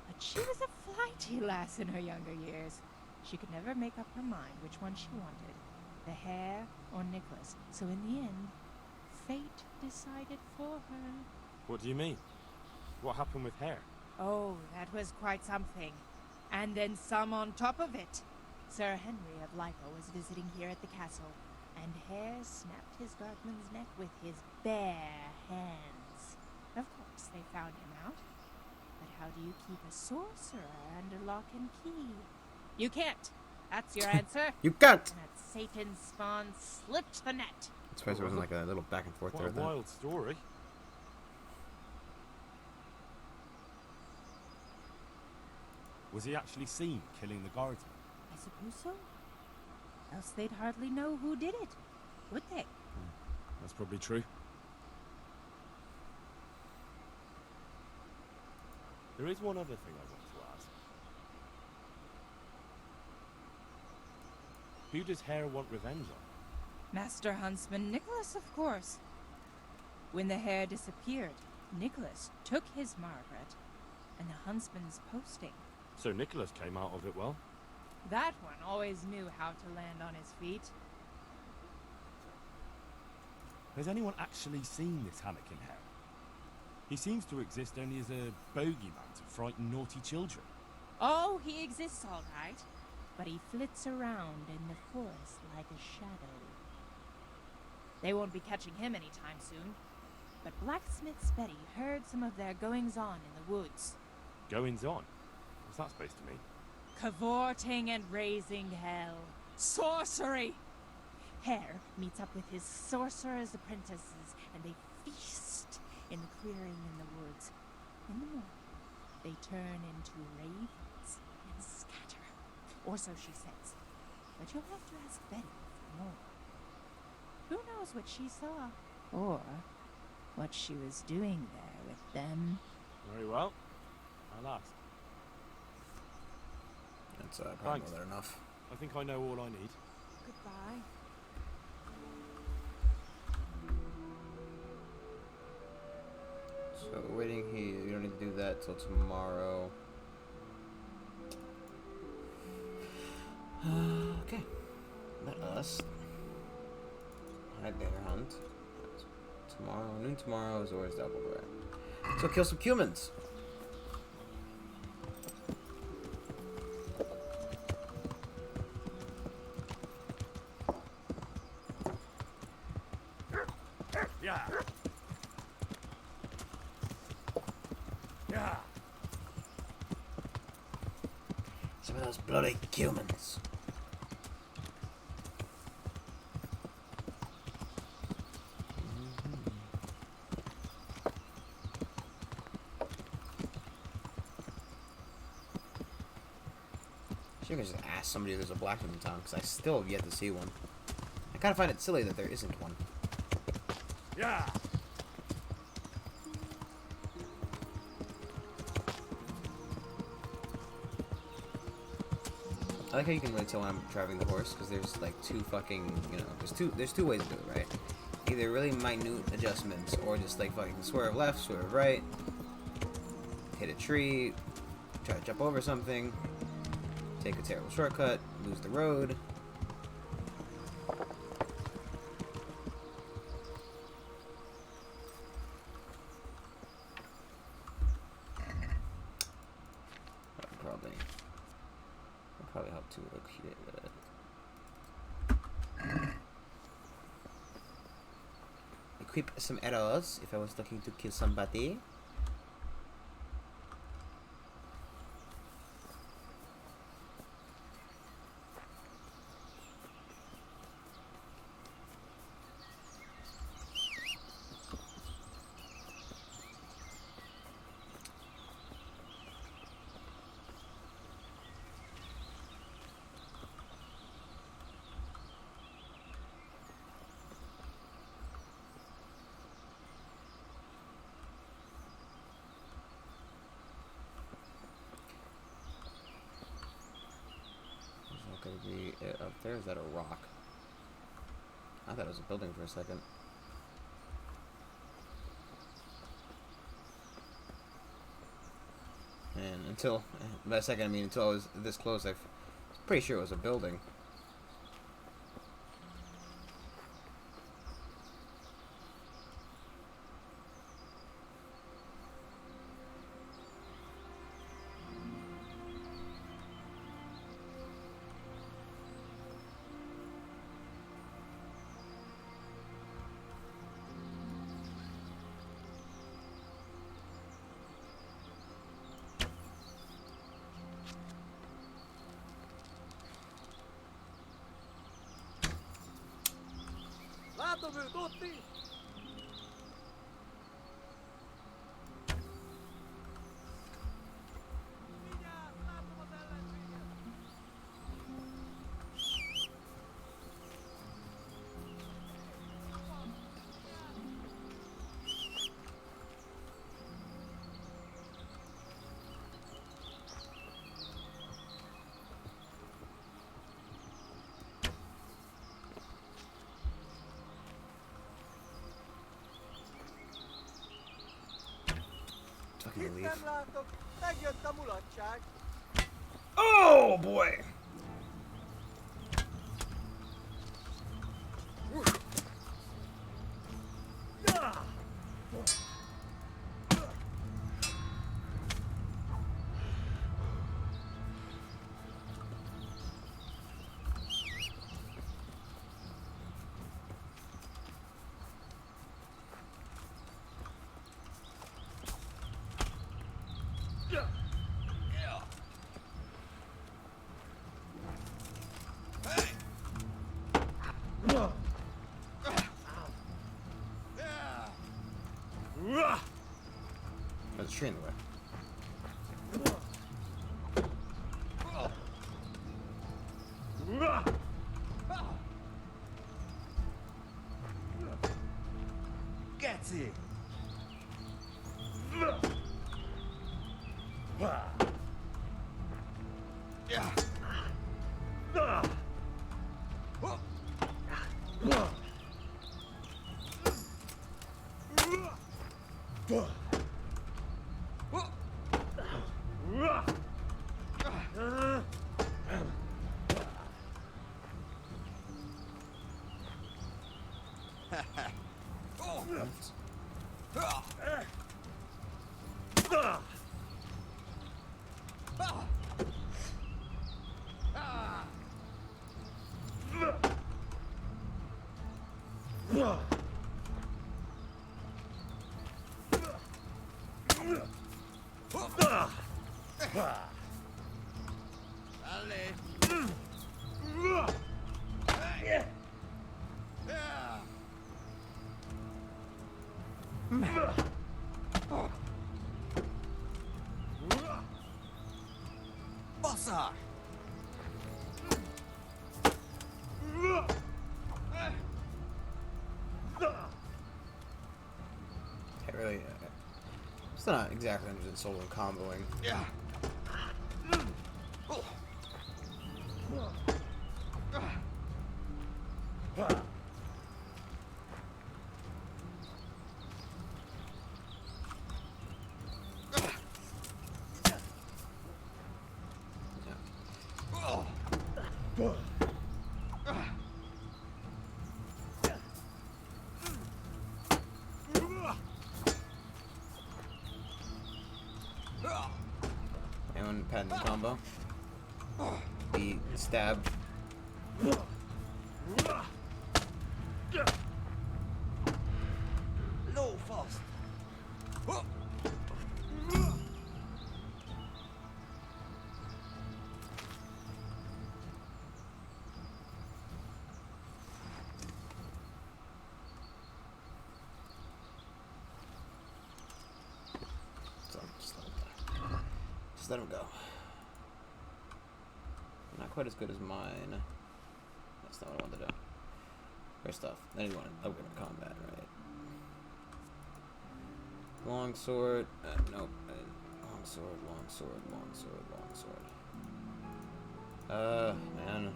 but she was a flighty lass in her younger years. She could never make up her mind which one she wanted, the Hare or Nicholas. So in the end, fate decided for her. What do you mean? What happened with Hare? Oh, that was quite something. And then some on top of it. Sir Henry of Lyko was visiting here at the castle, and Hare snapped his guardsman's neck with his bare hands. Of course, they found him out. But how do you keep a sorcerer under lock and key? You can't. That's your answer. You can't. And that Satan's spawn slipped the net. I suppose there wasn't like a little back and forth What there. a wild story. Was he actually seen killing the guardsman? I suppose so. Else they'd hardly know who did it, would they? That's probably true. There is one other thing I want to ask. Who does Hare want revenge on? Master Huntsman Nicholas, of course. When the Hare disappeared, Nicholas took his Margaret and the huntsman's posting. So Nicholas came out of it well. That one always knew how to land on his feet. Has anyone actually seen this Hannikin Hare? He seems to exist only as a bogeyman to frighten naughty children. Oh, he exists all right, but he flits around in the forest like a shadow. They won't be catching him anytime soon, but Blacksmith's Betty heard some of their goings-on in the woods. Goings-on? What's that supposed to mean? Cavorting and raising hell. Sorcery! Hare meets up with his sorcerer's apprentices, and they feast in the clearing in the woods. In the morning, they turn into ravens and scatter. Or so she says. But you'll have to ask Betty for more. Who knows what she saw? Or what she was doing there with them. Very well. I'll ask. That's probably more than enough. I think I know all I need. Goodbye. So waiting here. You don't need to do that till tomorrow. Okay. Let us head there, hunt. Tomorrow, noon tomorrow is always double red. So kill some humans. Yeah. Yeah. Some of those bloody humans. I should just ask somebody if there's a blacksmith in town, because I still have yet to see one. I kind of find it silly that there isn't one. Yeah. I like how you can really tell when I'm driving the horse, because there's like two fucking, you know, there's two ways to do it, right? Either really minute adjustments, or just like fucking swerve left, swerve right, hit a tree, try to jump over something, take a terrible shortcut, lose the road. That'll probably help too. Look here. equip some arrows if I was looking to kill somebody. Gonna be it up there? Is that a rock? I thought it was a building for a second. And until, by a second I mean until I was this close, I was pretty sure it was a building. Lato tutti! Leave. Megjött a mulatság. Oh boy! There's a tree in the way. Get it! Bossa! I really, it's not exactly interested in solo comboing. Yeah. Anyone patent the combo? The stab. let him go. Not quite as good as mine. That's not what I wanted to do. First off, then you want to upgrade my combat, right? Longsword. Nope. Longsword, longsword, longsword, longsword. Man.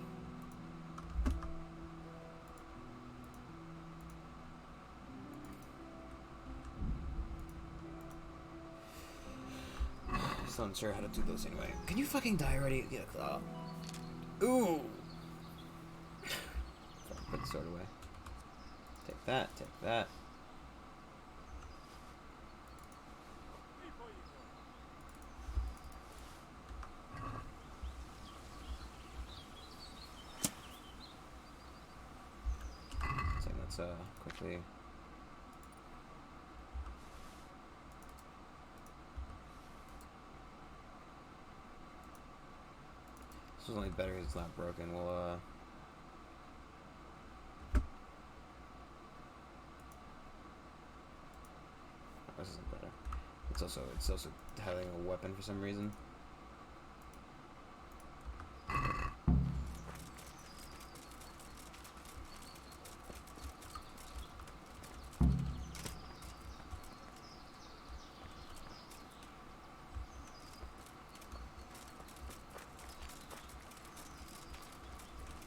Still unsure how to do those anyway. Can you fucking die already? Yeah. Ooh. Put the sword away. Take that. Take that. So let's quickly. This is only better because it's not broken. We'll this isn't better. It's also having a weapon for some reason.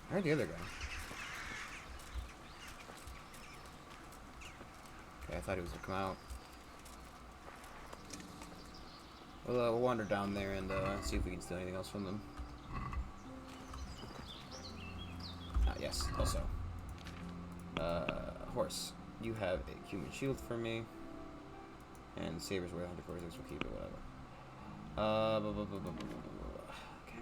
Where'd the other guy? Okay, I thought he was gonna come out. We'll wander down there and see if we can steal anything else from them. Ah, yes, also. Horse, you have a human shield for me. And Saber's worth 146, we'll keep it, whatever. Okay.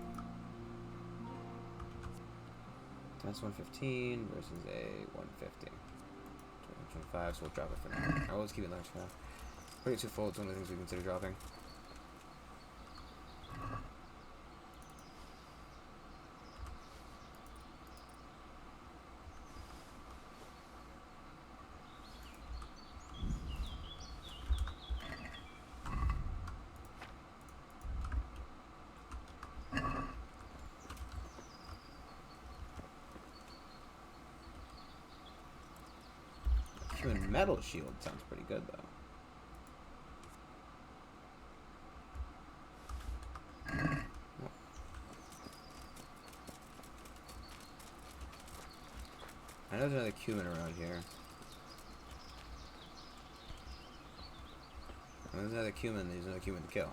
That's 115 versus a 150. 25, so we'll drop it for now. Alright, we'll just keep it large for now. Bring it twofold, it's one of the things we consider dropping. Human metal shield sounds pretty good, though. I know there's another cumin around here. There's another cumin. There's another cumin to kill.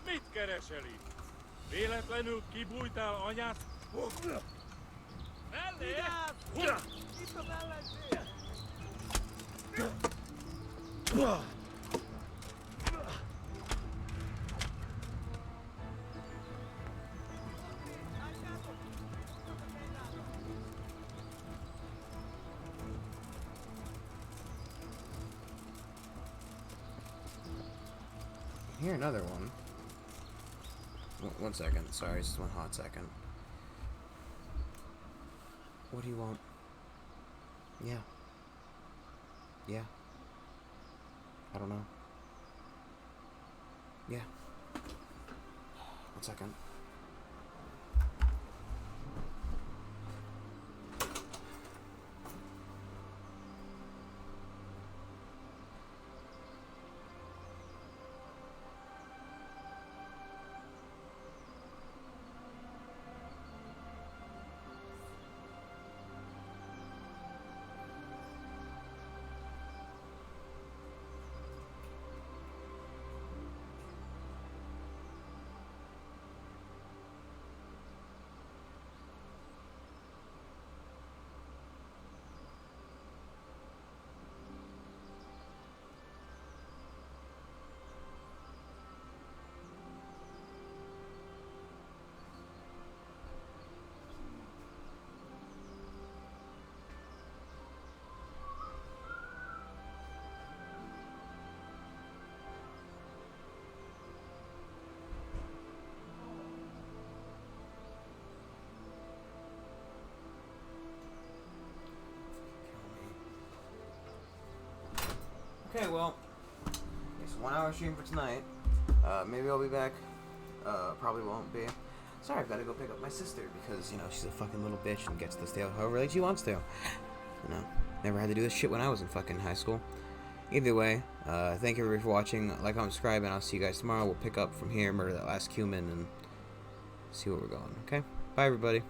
Mit kereseli? Véletlenül kibújtál anyát? Mellé! Itt az ellenség! Here, another one. One second. Sorry, just one hot second. What do you want? Yeah. Yeah. I don't know. Yeah. One second. Okay, well, it's a 1 hour stream for tonight. Maybe I'll be back. Probably won't be. Sorry, I've got to go pick up my sister because, you know, she's a fucking little bitch and gets to stay out however late she wants to. You know, never had to do this shit when I was in fucking high school. Either way, thank you everybody for watching. Like, comment, subscribe, and I'll see you guys tomorrow. We'll pick up from here, murder that last human, and see where we're going, okay? Bye, everybody.